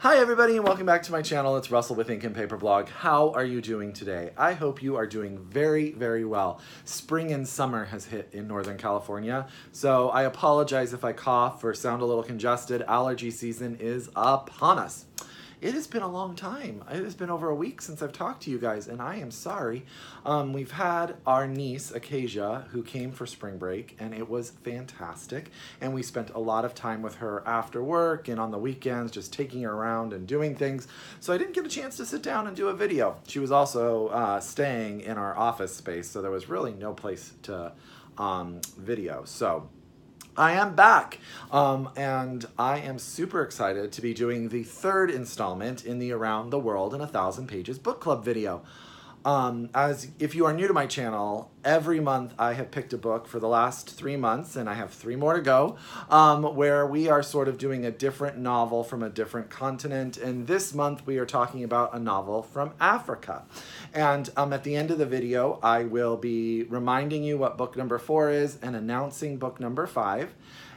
Hi everybody and welcome back to my channel. It's Russell with Ink and Paper Blog. How are you doing today? I hope you are doing very, very well. Spring and summer has hit in Northern California, so I apologize if I cough or sound a little congested. Allergy season is upon us. It has been a long time. It has been over a week since I've talked to you guys, and I am sorry. We've had our niece, Acacia, who came for spring break, and it was fantastic. And we spent a lot of time with her after work and on the weekends, just taking her around and doing things. So I didn't get a chance to sit down and do a video. She was also staying in our office space, so there was really no place to video. So I am back, and I am super excited to be doing the third installment in the Around the World in 1,000 Pages book club video. As if you are new to my channel, every month I have picked a book for the last 3 months, and I have 3 more to go, where we are sort of doing a different novel from a different continent. And this month we are talking about a novel from Africa. And at the end of the video, I will be reminding you what book number 4 is and announcing book number 5.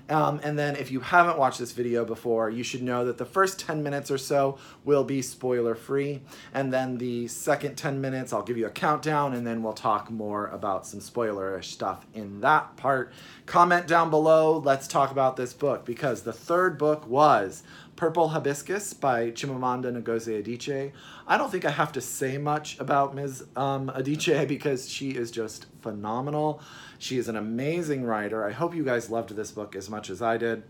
And then if you haven't watched this video before, you should know that the first 10 minutes or so will be spoiler free. And then the second 10 minutes, I'll give you a countdown, and then we'll talk more about some spoilerish stuff in that part. Comment down below, let's talk about this book, because the third book was Purple Hibiscus by Chimamanda Ngozi Adichie. I don't think I have to say much about Ms. Adichie because she is just phenomenal. She is an amazing writer. I hope you guys loved this book as much as I did.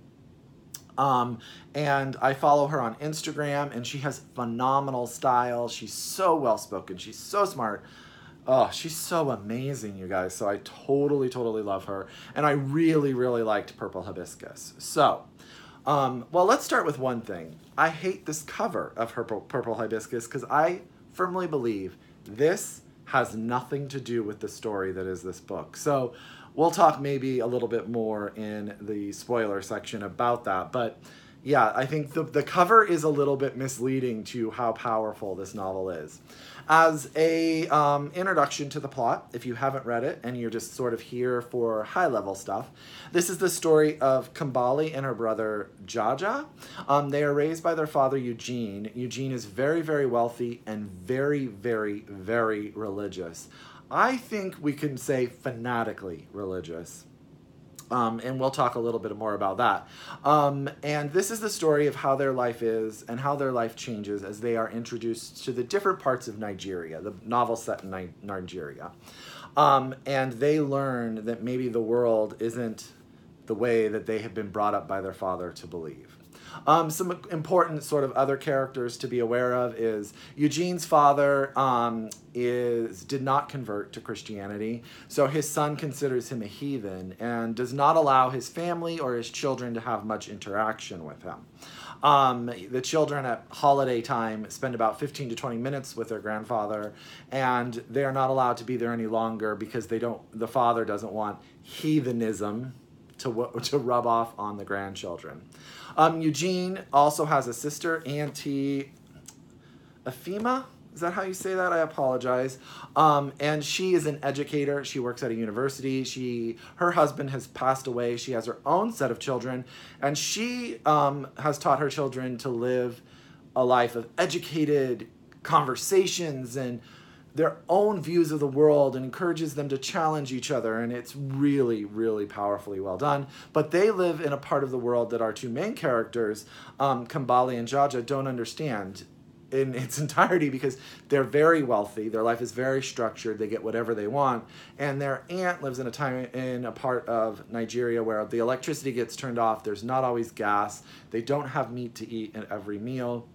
And I follow her on Instagram, and she has phenomenal style. She's so well-spoken. She's so smart. Oh, she's so amazing, you guys. So I totally, totally love her. And I really, really liked Purple Hibiscus. So, well, let's start with one thing. I hate this cover of Purple Hibiscus because I firmly believe this has nothing to do with the story that is this book. So we'll talk maybe a little bit more in the spoiler section about that. But yeah, I think the cover is a little bit misleading to how powerful this novel is. As a introduction to the plot, if you haven't read it and you're just sort of here for high-level stuff, this is the story of Kambali and her brother Jaja. They are raised by their father Eugene. Eugene is very, very wealthy and very, very, very religious. I think we can say fanatically religious. And we'll talk a little bit more about that. And this is the story of how their life is and how their life changes as they are introduced to the different parts of Nigeria, the novel set in Nigeria. And they learn that maybe the world isn't the way that they have been brought up by their father to believe. Some important sort of other characters to be aware of is Eugene's father did not convert to Christianity, so his son considers him a heathen and does not allow his family or his children to have much interaction with him. The children at holiday time spend about 15 to 20 minutes with their grandfather, and they are not allowed to be there any longer because the father doesn't want heathenism to rub off on the grandchildren. Eugene also has a sister, Auntie Ephema. Is that how you say that? I apologize. And she is an educator. She works at a university. Her husband has passed away. She has her own set of children, and she has taught her children to live a life of educated conversations and their own views of the world, and encourages them to challenge each other, and it's really, really powerfully well done. But they live in a part of the world that our two main characters, Kambali and Jaja, don't understand in its entirety because they're very wealthy, their life is very structured, they get whatever they want, and their aunt lives in a part of Nigeria where the electricity gets turned off, there's not always gas, they don't have meat to eat at every meal.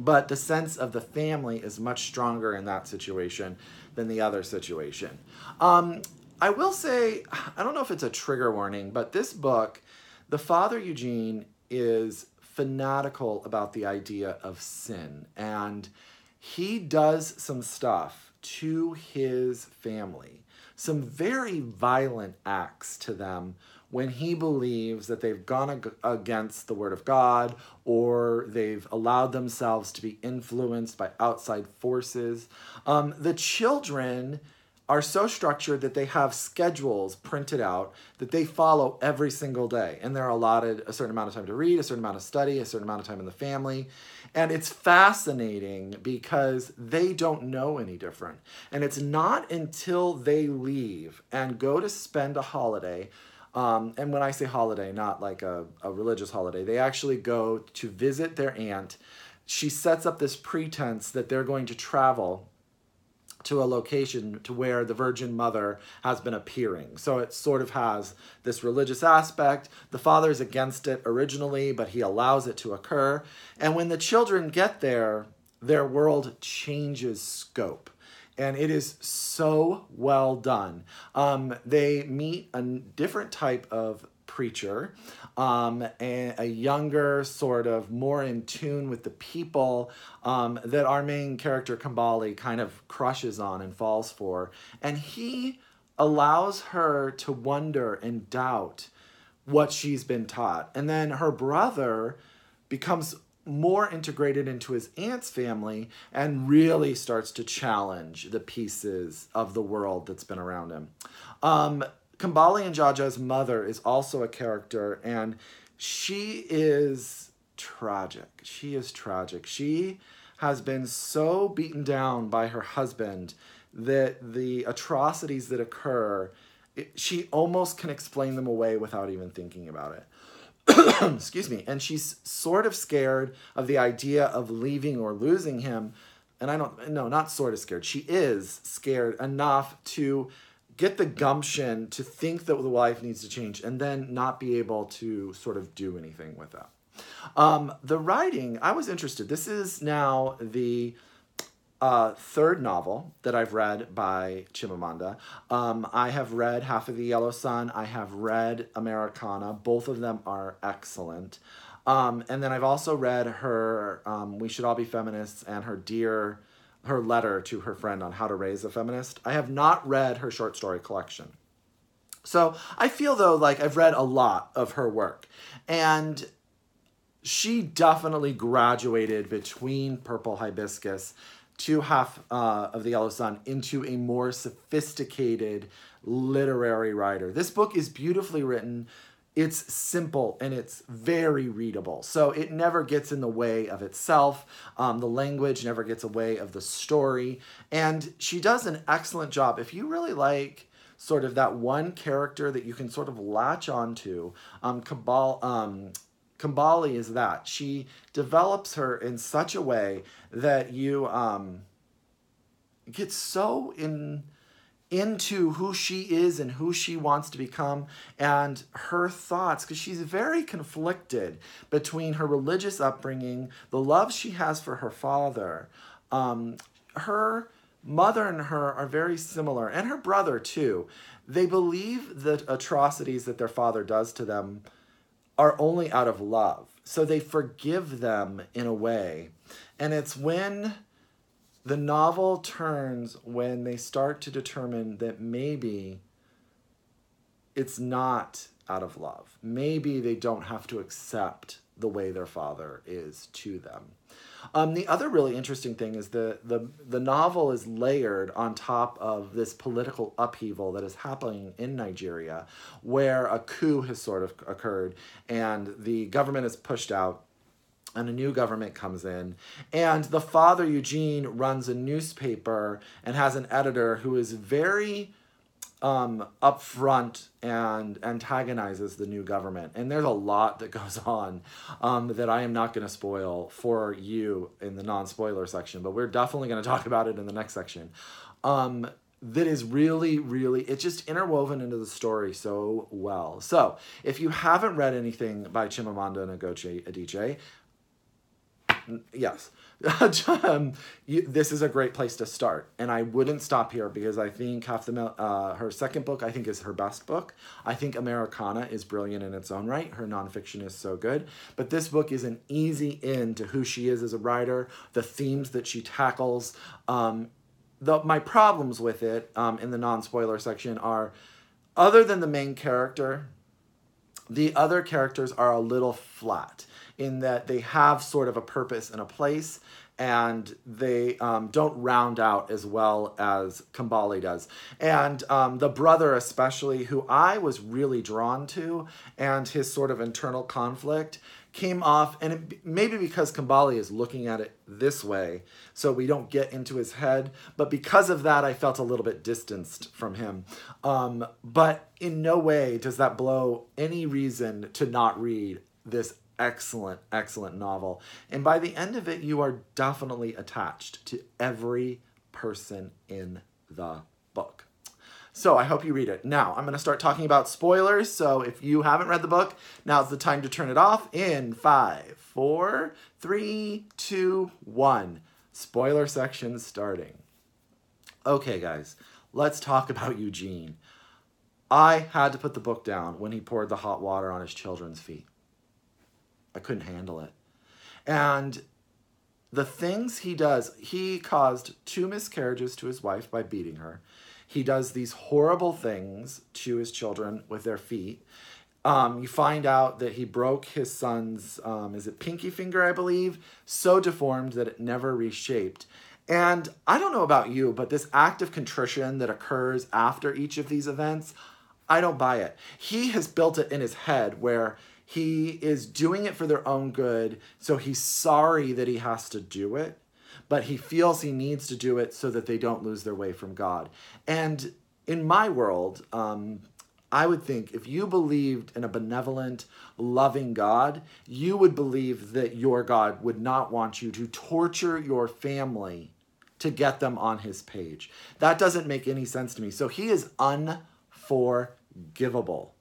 But the sense of the family is much stronger in that situation than the other situation. I will say, I don't know if it's a trigger warning, but this book, the father Eugene is fanatical about the idea of sin. And he does some stuff to his family, some very violent acts to them when he believes that they've gone against the word of God or they've allowed themselves to be influenced by outside forces. The children are so structured that they have schedules printed out that they follow every single day. And they're allotted a certain amount of time to read, a certain amount of study, a certain amount of time in the family. And it's fascinating because they don't know any different. And it's not until they leave and go to spend a holiday, and when I say holiday, not like a religious holiday, they actually go to visit their aunt. She sets up this pretense that they're going to travel to a location to where the Virgin Mother has been appearing. So it sort of has this religious aspect. The father's against it originally, but he allows it to occur. And when the children get there, their world changes scope. And it is so well done. They meet a different type of preacher, a younger, sort of more in tune with the people, that our main character, Kambali, kind of crushes on and falls for. And he allows her to wonder and doubt what she's been taught. And then her brother becomes more integrated into his aunt's family and really starts to challenge the pieces of the world that's been around him. Kambali and Jaja's mother is also a character, and she is tragic. She is tragic. She has been so beaten down by her husband that the atrocities that occur, she almost can explain them away without even thinking about it. Excuse me. And she's sort of scared of the idea of leaving or losing him. And not sort of scared. She is scared enough to get the gumption to think that the wife needs to change and then not be able to sort of do anything with that. The writing, I was interested. This is now the third novel that I've read by Chimamanda. I have read Half of the Yellow Sun. I have read Americana. Both of them are excellent. And then I've also read her We Should All Be Feminists and her letter to her friend on how to raise a feminist. I have not read her short story collection. So I feel, though, like I've read a lot of her work. And she definitely graduated between Purple Hibiscus to Half of the Yellow Sun into a more sophisticated literary writer. This book is beautifully written. It's simple and it's very readable. So it never gets in the way of itself. The language never gets in the way of the story. And she does an excellent job. If you really like sort of that one character that you can sort of latch onto, Kambali is that. She develops her in such a way that you get so into who she is and who she wants to become and her thoughts, because she's very conflicted between her religious upbringing, the love she has for her father. Her mother and her are very similar, and her brother too. They believe the atrocities that their father does to them are only out of love. So they forgive them in a way. And it's when the novel turns, when they start to determine that maybe it's not out of love. Maybe they don't have to accept the way their father is to them. The other really interesting thing is the novel is layered on top of this political upheaval that is happening in Nigeria, where a coup has sort of occurred and the government is pushed out and a new government comes in. And the father, Eugene, runs a newspaper and has an editor who is very upfront and antagonizes the new government. And there's a lot that goes on that I am not going to spoil for you in the non-spoiler section, but we're definitely going to talk about it in the next section. That is really, really, it's just interwoven into the story so well. So if you haven't read anything by Chimamanda Ngozi Adichie, yes, this is a great place to start. And I wouldn't stop here because I think her second book, I think, is her best book. I think Americana is brilliant in its own right. Her nonfiction is so good. But this book is an easy in to who she is as a writer, the themes that she tackles. My problems with it in the non-spoiler section are, other than the main character, The other characters are a little flat in that they have sort of a purpose and a place, and they don't round out as well as Kambali does. And the brother especially, who I was really drawn to, and his sort of internal conflict came off, and maybe because Kambali is looking at it this way, so we don't get into his head, but because of that, I felt a little bit distanced from him. But in no way does that blow any reason to not read this excellent, excellent novel. And by the end of it, you are definitely attached to every person in the book. So I hope you read it. Now, I'm going to start talking about spoilers. So if you haven't read the book, now's the time to turn it off in 5, 4, 3, 2, 1. Spoiler section starting. Okay, guys, let's talk about Eugene. I had to put the book down when he poured the hot water on his children's feet. I couldn't handle it. And the things he does, he caused 2 miscarriages to his wife by beating her. He does these horrible things to his children with their feet. You find out that he broke his son's, is it pinky finger, I believe, so deformed that it never reshaped. And I don't know about you, but this act of contrition that occurs after each of these events, I don't buy it. He has built it in his head where he is doing it for their own good, so he's sorry that he has to do it, but he feels he needs to do it so that they don't lose their way from God. And in my world, I would think if you believed in a benevolent, loving God, you would believe that your God would not want you to torture your family to get them on his page. That doesn't make any sense to me. So he is unforgivable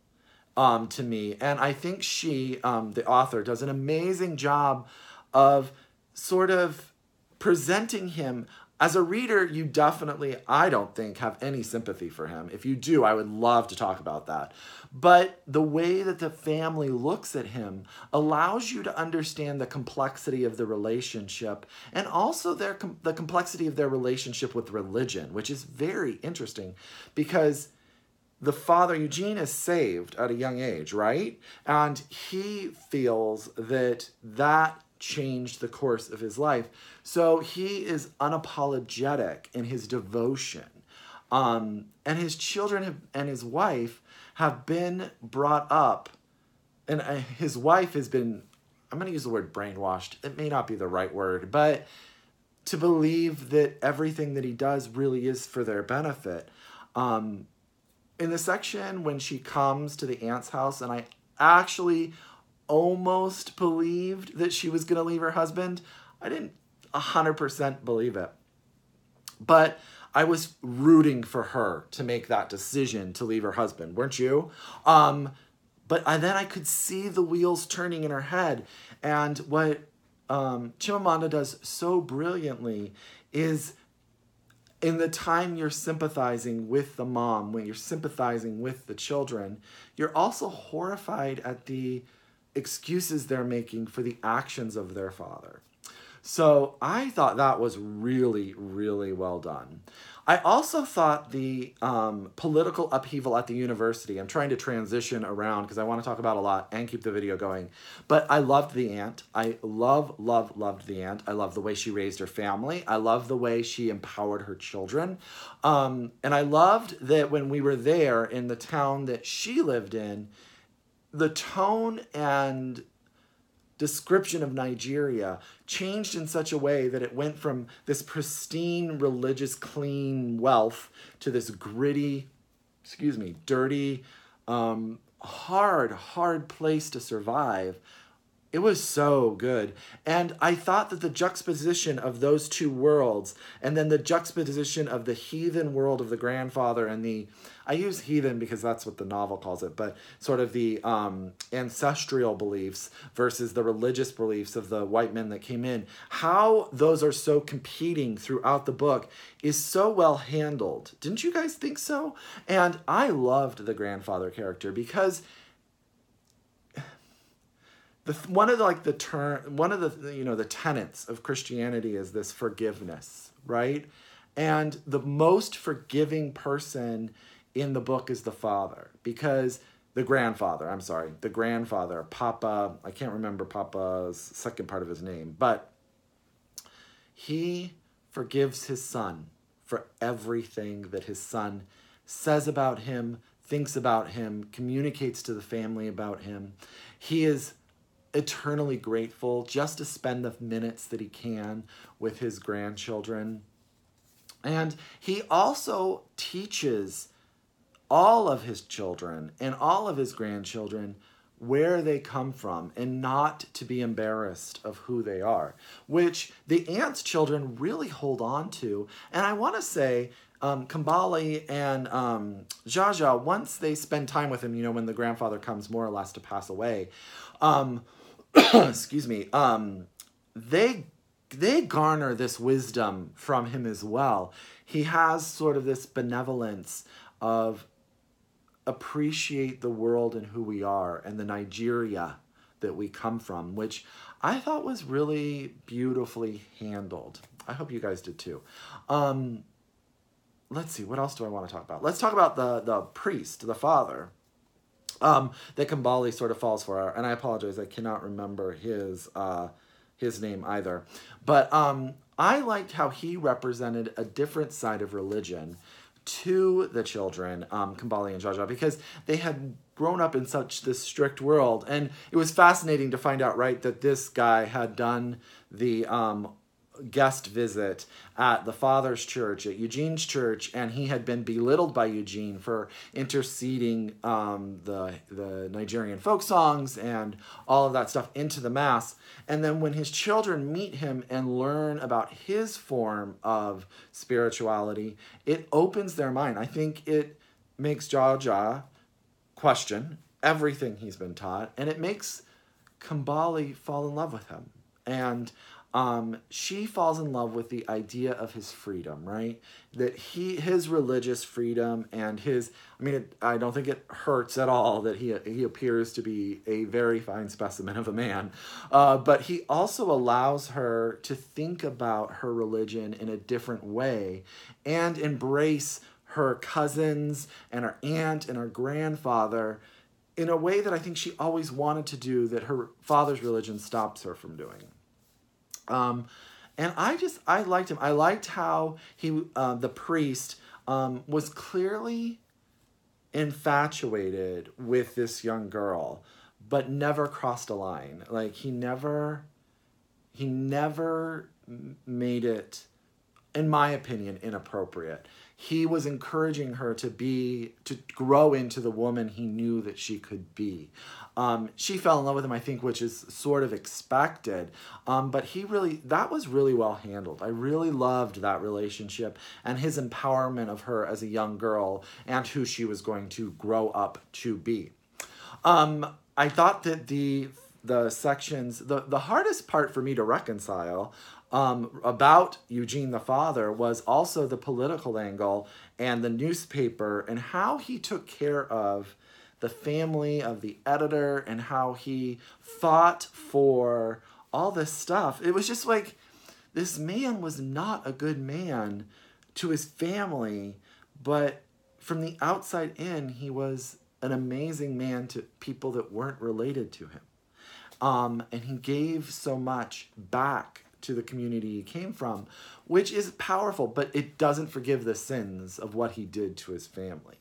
to me. And I think she, the author, does an amazing job of sort of presenting him. As a reader, you definitely, I don't think, have any sympathy for him. If you do, I would love to talk about that. But the way that the family looks at him allows you to understand the complexity of the relationship, and also the complexity of their relationship with religion, which is very interesting because the father, Eugene, is saved at a young age, right? And he feels that that changed the course of his life. So he is unapologetic in his devotion. And his children and his wife have been brought up, and his wife has been, I'm going to use the word brainwashed. It may not be the right word, but to believe that everything that he does really is for their benefit. In the section when she comes to the aunt's house, and I actually almost believed that she was going to leave her husband, I didn't 100% believe it. But I was rooting for her to make that decision to leave her husband, weren't you? But then I could see the wheels turning in her head. And what Chimamanda does so brilliantly is, in the time you're sympathizing with the mom, when you're sympathizing with the children, you're also horrified at the excuses they're making for the actions of their father. So I thought that was really, really well done. I also thought the political upheaval at the university, I'm trying to transition around because I want to talk about a lot and keep the video going, but I loved the aunt. I loved the aunt. I love the way she raised her family. I love the way she empowered her children. And I loved that when we were there in the town that she lived in, the tone and description of Nigeria changed in such a way that it went from this pristine, religious, clean wealth to this gritty, dirty, hard place to survive. It was so good. And I thought that the juxtaposition of those two worlds, and then the juxtaposition of the heathen world of the grandfather and I use heathen because that's what the novel calls it, but sort of the ancestral beliefs versus the religious beliefs of the white men that came in, how those are so competing throughout the book is so well handled. Didn't you guys think so? And I loved the grandfather character because one of the tenets of Christianity is this forgiveness, right? And the most forgiving person in the book is the father, because the grandfather, Papa, I can't remember Papa's second part of his name, but he forgives his son for everything that his son says about him, thinks about him, communicates to the family about him. He is eternally grateful just to spend the minutes that he can with his grandchildren. And he also teaches all of his children and all of his grandchildren where they come from and not to be embarrassed of who they are, which the aunt's children really hold on to. And I want to say Kambali and Jaja, once they spend time with him, you know, when the grandfather comes more or less to pass away, excuse me, they garner this wisdom from him as well. He has sort of this benevolence of appreciate the world and who we are and the Nigeria that we come from, which I thought was really beautifully handled. I hope you guys did too. Let's see, what else do I want to talk about? Let's talk about the priest, the father, that Kambali sort of falls for. And I apologize, I cannot remember his name either. But I liked how he represented a different side of religion to the children, Kambali and Jaja, because they had grown up in such this strict world. And it was fascinating to find out, right, that this guy had done the guest visit at the father's church, at Eugene's church, and he had been belittled by Eugene for interceding the Nigerian folk songs and all of that stuff into the mass. And then when his children meet him and learn about his form of spirituality, it opens their mind. I think it makes Jaja question everything he's been taught, and it makes Kambali fall in love with him. And she falls in love with the idea of his freedom, right? That his religious freedom and his, I don't think it hurts at all that he appears to be a very fine specimen of a man. But he also allows her to think about her religion in a different way and embrace her cousins and her aunt and her grandfather in a way that I think she always wanted to do, that her father's religion stops her from doing. And I liked him. I liked how he, the priest, was clearly infatuated with this young girl, but never crossed a line. Like he never made it, in my opinion, inappropriate. He was encouraging her to grow into the woman he knew that she could be. She fell in love with him, I think, which is sort of expected. But that was really well handled. I really loved that relationship and his empowerment of her as a young girl and who she was going to grow up to be. I thought that the sections, the hardest part for me to reconcile about Eugene the father was also the political angle and the newspaper and how he took care of the family of the editor and how he fought for all this stuff. It was just like, this man was not a good man to his family, but from the outside in, he was an amazing man to people that weren't related to him. And he gave so much back to the community he came from, which is powerful, but it doesn't forgive the sins of what he did to his family.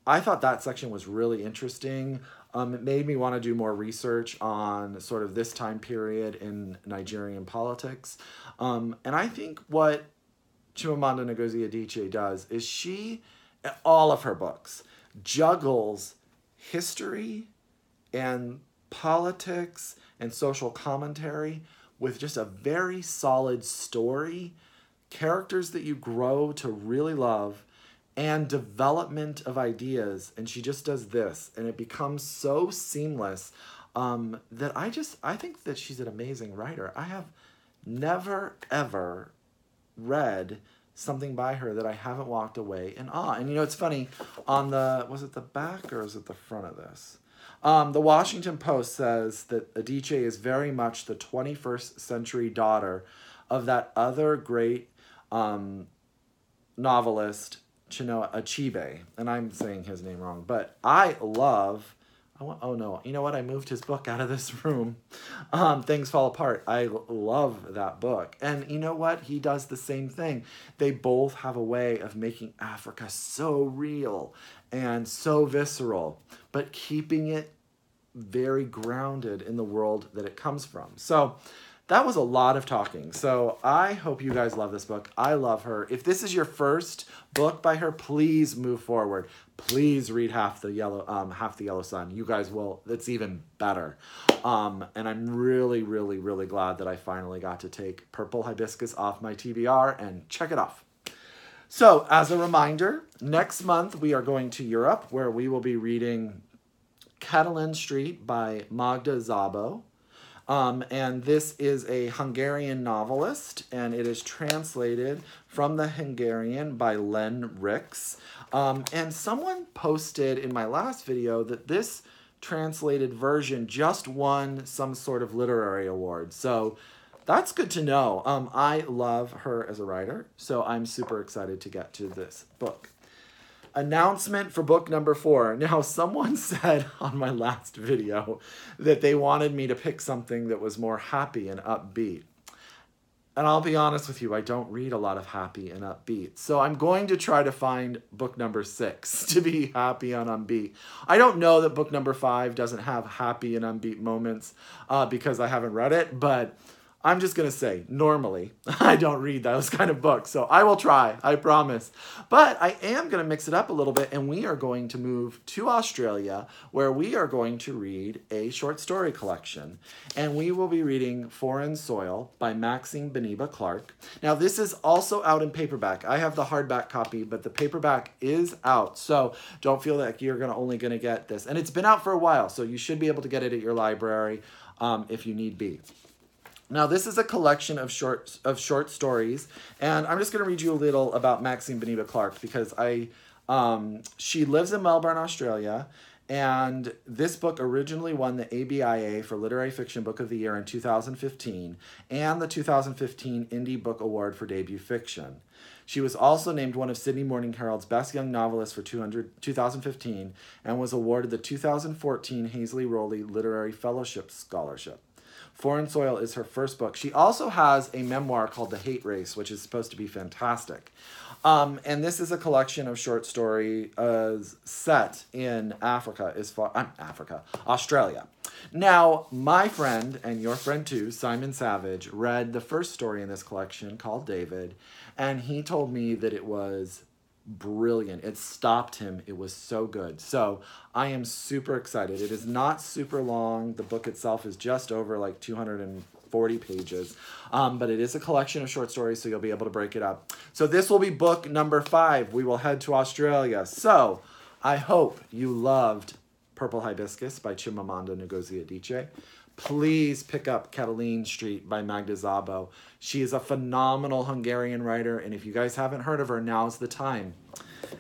I thought that section was really interesting. It made me want to do more research on sort of this time period in Nigerian politics. And I think what Chimamanda Ngozi Adichie does is she, all of her books, juggles history and politics and social commentary with just a very solid story, characters that you grow to really love, and development of ideas. And she just does this, and it becomes so seamless that I think that she's an amazing writer. I have never, ever read something by her that I haven't walked away in awe. And you know, it's funny, was it the back or is it the front of this? The Washington Post says that Adichie is very much the 21st century daughter of that other great novelist, Achieve, and I'm saying his name wrong, but I love, oh no, you know what? I moved his book out of this room. Things Fall Apart. I love that book. And you know what? He does the same thing. They both have a way of making Africa so real and so visceral, but keeping it very grounded in the world that it comes from. So that was a lot of talking. So I hope you guys love this book. I love her. If this is your first book by her, please move forward. Please read Half the Yellow Sun. You guys will. It's even better. And I'm really, really, really glad that I finally got to take Purple Hibiscus off my TBR and check it off. So as a reminder, next month we are going to Europe, where we will be reading Katalin Street by Magda Szabo. And this is a Hungarian novelist, and it is translated from the Hungarian by Len Ricks. And someone posted in my last video that this translated version just won some sort of literary award. So that's good to know. I love her as a writer, so I'm super excited to get to this book. Announcement for book number 4. Now, someone said on my last video that they wanted me to pick something that was more happy and upbeat. And I'll be honest with you, I don't read a lot of happy and upbeat. So I'm going to try to find book number 6 to be happy and upbeat. I don't know that book number 5 doesn't have happy and upbeat moments because I haven't read it, but I'm just going to say, normally, I don't read those kind of books, so I will try, I promise. But I am going to mix it up a little bit, and we are going to move to Australia, where we are going to read a short story collection. And we will be reading Foreign Soil by Maxine Beneba Clarke. Now, this is also out in paperback. I have the hardback copy, but the paperback is out, so don't feel like you're only going to get this. And it's been out for a while, so you should be able to get it at your library if you need be. Now, this is a collection of short stories, and I'm just going to read you a little about Maxine Beneba Clarke because she lives in Melbourne, Australia, and this book originally won the ABIA for Literary Fiction Book of the Year in 2015 and the 2015 Indie Book Award for Debut Fiction. She was also named one of Sydney Morning Herald's Best Young Novelists for 2015 and was awarded the 2014 Hazley Rowley Literary Fellowship Scholarship. Foreign Soil is her first book. She also has a memoir called The Hate Race, which is supposed to be fantastic. And this is a collection of short stories set in Australia. Now, my friend, and your friend too, Simon Savage, read the first story in this collection called David, and he told me that it was brilliant. It stopped him. It was so good. So I am super excited. It is not super long. The book itself is just over like 240 pages, but it is a collection of short stories, so you'll be able to break it up. So this will be book number 5. We will head to Australia. So I hope you loved Purple Hibiscus by Chimamanda Ngozi Adichie. Please pick up Katalin Street by Magda Szabo. She is a phenomenal Hungarian writer, and if you guys haven't heard of her, now's the time.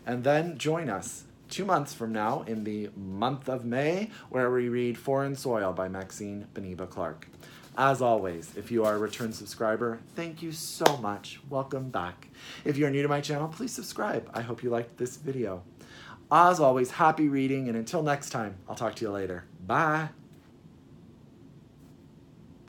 And then join us 2 months from now in the month of May, where we read Foreign Soil by Maxine Beneba Clarke. As always, if you are a return subscriber, thank you so much. Welcome back. If you're new to my channel, please subscribe. I hope you liked this video. As always, happy reading, and until next time, I'll talk to you later. Bye.